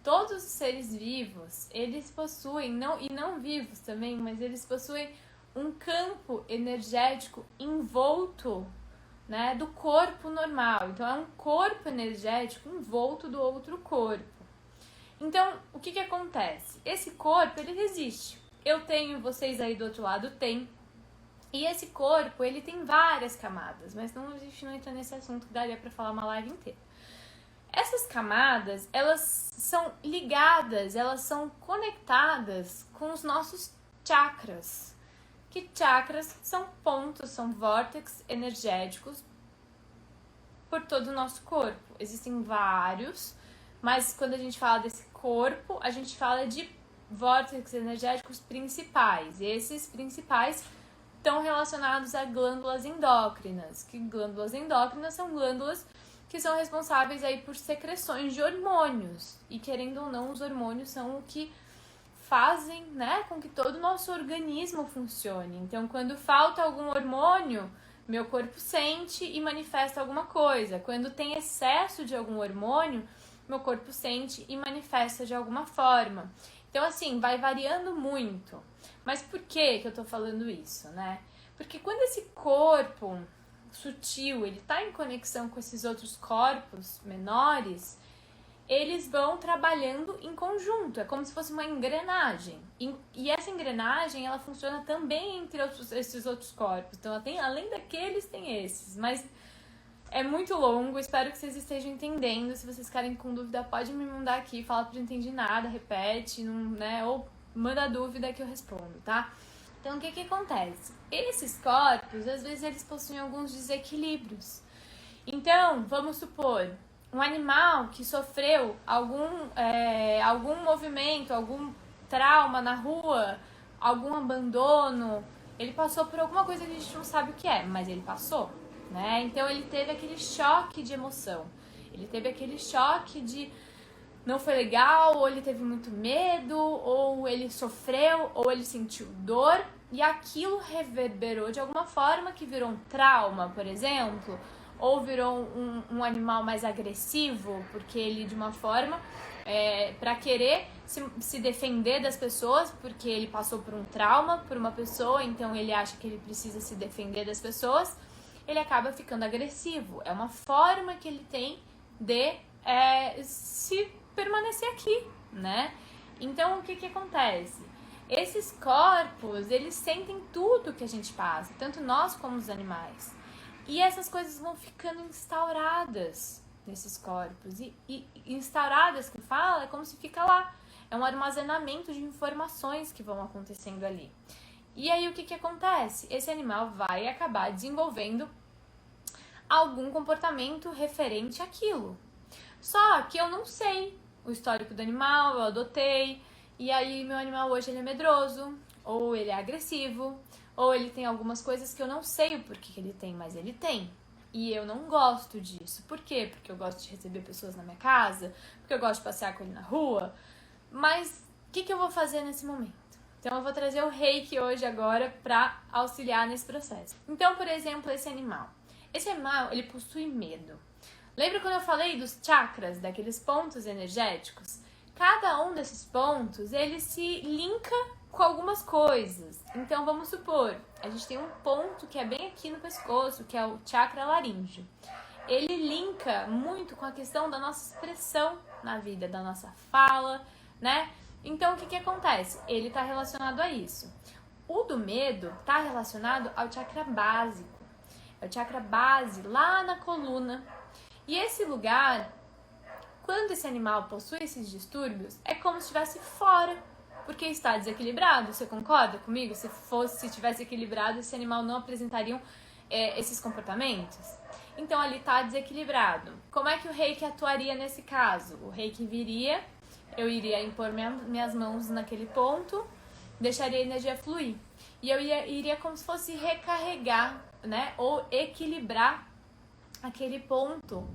todos os seres vivos, eles possuem, não vivos também, mas eles possuem um campo energético envolto, né, do corpo normal. Então, é um corpo energético envolto do outro corpo. Então, o que acontece? Esse corpo, ele resiste. Eu tenho, vocês aí do outro lado têm. E esse corpo, ele tem várias camadas, mas a gente não entra nesse assunto que daria para falar uma live inteira. Essas camadas, elas são ligadas, elas são conectadas com os nossos chakras. Que chakras são pontos, são vórtices energéticos por todo o nosso corpo. Existem vários, mas quando a gente fala desse corpo, a gente fala de vórtices energéticos principais. E esses principais estão relacionados a glândulas endócrinas, que glândulas endócrinas são glândulas que são responsáveis aí por secreções de hormônios. E querendo ou não, os hormônios são o que fazem, né, com que todo o nosso organismo funcione. Então, quando falta algum hormônio, meu corpo sente e manifesta alguma coisa. Quando tem excesso de algum hormônio, meu corpo sente e manifesta de alguma forma. Então, assim, vai variando muito. Mas por que eu tô falando isso, né? Porque quando esse corpo sutil, ele tá em conexão com esses outros corpos menores, eles vão trabalhando em conjunto. É como se fosse uma engrenagem. E essa engrenagem, ela funciona também entre esses outros corpos. Então, ela tem, além daqueles, tem esses. Mas é muito longo, espero que vocês estejam entendendo. Se vocês ficarem com dúvida, pode me mandar aqui, fala que eu não entendi nada, repete, não, né? Ou manda dúvida que eu respondo, tá? Então, o que acontece? Esses corpos, às vezes, eles possuem alguns desequilíbrios. Então, vamos supor, um animal que sofreu algum movimento, algum trauma na rua, algum abandono, ele passou por alguma coisa que a gente não sabe o que é, mas ele passou, né? Então, ele teve aquele choque de emoção. Ele teve aquele choque de não foi legal, ou ele teve muito medo, ou ele sofreu, ou ele sentiu dor, e aquilo reverberou de alguma forma que virou um trauma, por exemplo, ou virou um animal mais agressivo, porque ele de uma forma, para querer se defender das pessoas, porque ele passou por um trauma, por uma pessoa, então ele acha que ele precisa se defender das pessoas, ele acaba ficando agressivo. É uma forma que ele tem de se permanecer aqui, né? Então, o que acontece? Esses corpos, eles sentem tudo que a gente passa, tanto nós como os animais. E essas coisas vão ficando instauradas nesses corpos. E instauradas, que fala, é como se fica lá. É um armazenamento de informações que vão acontecendo ali. E aí, o que acontece? Esse animal vai acabar desenvolvendo algum comportamento referente àquilo. Só que eu não sei o histórico do animal, eu adotei, e aí meu animal hoje ele é medroso, ou ele é agressivo, ou ele tem algumas coisas que eu não sei o porquê que ele tem, mas ele tem. E eu não gosto disso. Por quê? Porque eu gosto de receber pessoas na minha casa, porque eu gosto de passear com ele na rua. Mas o que eu vou fazer nesse momento? Então eu vou trazer o reiki hoje agora para auxiliar nesse processo. Então, por exemplo, esse animal, ele possui medo. Lembra quando eu falei dos chakras, daqueles pontos energéticos? Cada um desses pontos, ele se linka com algumas coisas. Então, vamos supor, a gente tem um ponto que é bem aqui no pescoço, que é o chakra laríngeo. Ele linka muito com a questão da nossa expressão na vida, da nossa fala, né? Então, o que acontece? Ele está relacionado a isso. O do medo está relacionado ao chakra básico. É o chakra base, lá na coluna. E esse lugar, quando esse animal possui esses distúrbios, é como se estivesse fora, porque está desequilibrado. Você concorda comigo? Se tivesse equilibrado, esse animal não apresentaria esses comportamentos? Então, ali está desequilibrado. Como é que o reiki atuaria nesse caso? O reiki viria, eu iria impor minhas mãos naquele ponto, deixaria a energia fluir. E eu iria como se fosse recarregar, né? Ou equilibrar aquele ponto,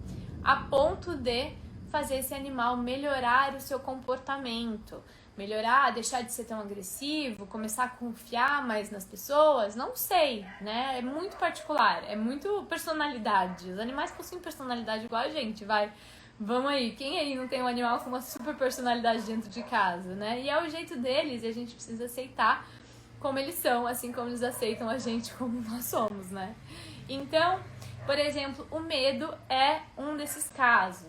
a ponto de fazer esse animal melhorar o seu comportamento, melhorar, deixar de ser tão agressivo, começar a confiar mais nas pessoas, não sei, né? É muito particular, é muito personalidade. Os animais possuem personalidade igual a gente, Vamos aí, quem aí não tem um animal com uma super personalidade dentro de casa, né? E é o jeito deles e a gente precisa aceitar como eles são, assim como eles aceitam a gente como nós somos, né? Então, por exemplo, o medo é um desses casos,